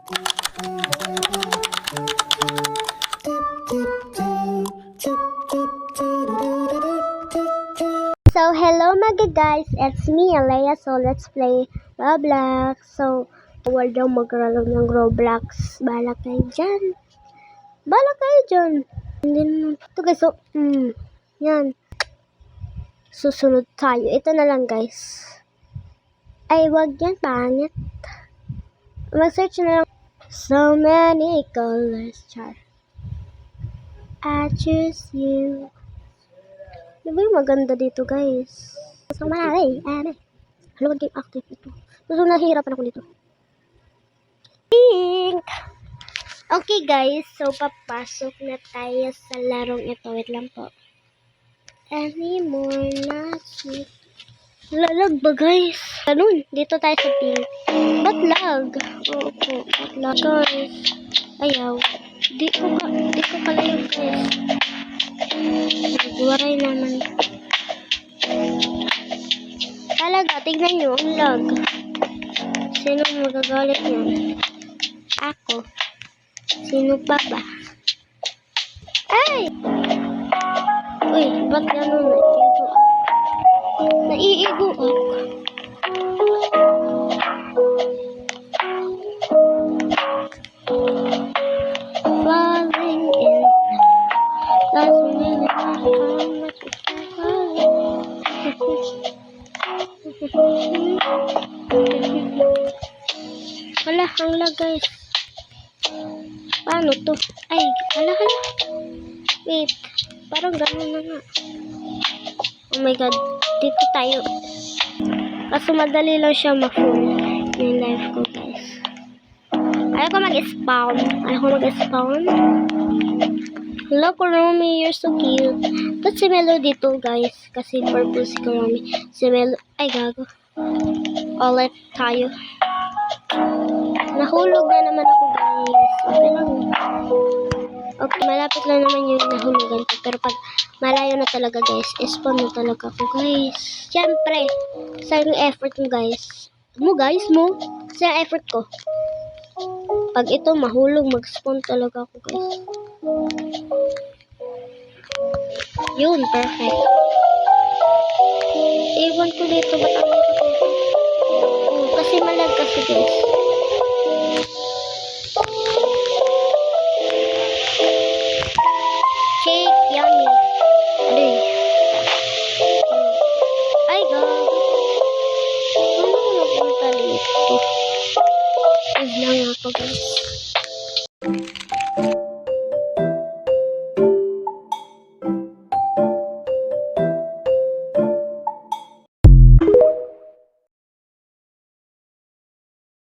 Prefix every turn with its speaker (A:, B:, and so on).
A: So, hello mga guys, it's me, Alea. So, let's play Roblox. So, wala daw maglaro ng Roblox. Bahala kayo dyan. Bahala kayo dyan. Hindi naman. Ito guys, so, yan. Susunod tayo. Ito na lang guys. Ay, wag yan, pangit. Mag-search na lang. So many colors, char. I choose you. Diba yung maganda dito guys? So marami, Hello, game active ito. So nahihirapan ako dito. Pink! Okay guys, so papasok na tayo sa larong ito. Wait lang po. Any more not sweet. Lalag ba guys? Ganun, dito tayo sa pink. Ba't lag? Oo po, ba't lag guys? Ayaw. Di ko pala yung guys. Nagwaray naman. Talaga, tignan nyo, ang lag. Sino magagalit yan? Ako. Sino pa ba? Ay! Uy, ba't ganun? Naiigo ako. Falling in doesn't really matter how much you Wala, ang lag guys. Paano to? Ay, hala. Wait, parang gano'n na nga. Oh my god, dito tayo. Kaso madali lang siya ma-full yung life ko guys. Ayaw ko mag-spawn. Hello Kurumi, you're so cute. Ba't si Melo dito guys? Kasi purple si Kurumi. Si Melo, ay gago. Ulit tayo. Nahulog na naman ako guys. Okay lang. Okay, malapit lang naman yung nahulugan ko. Pero pag malayo na talaga guys, spawn na talaga ako guys. Siyempre, sa yung effort mo guys. Sa yung effort ko. Pag ito mahulog, mag-spawn talaga ako guys. Yun, perfect. Iwan ko dito, ba't ang dito? Kasi malag kasi guys. Cake, yummy. Aray. Ay, gago. Ano ko napunta dito? Is lang ako, guys.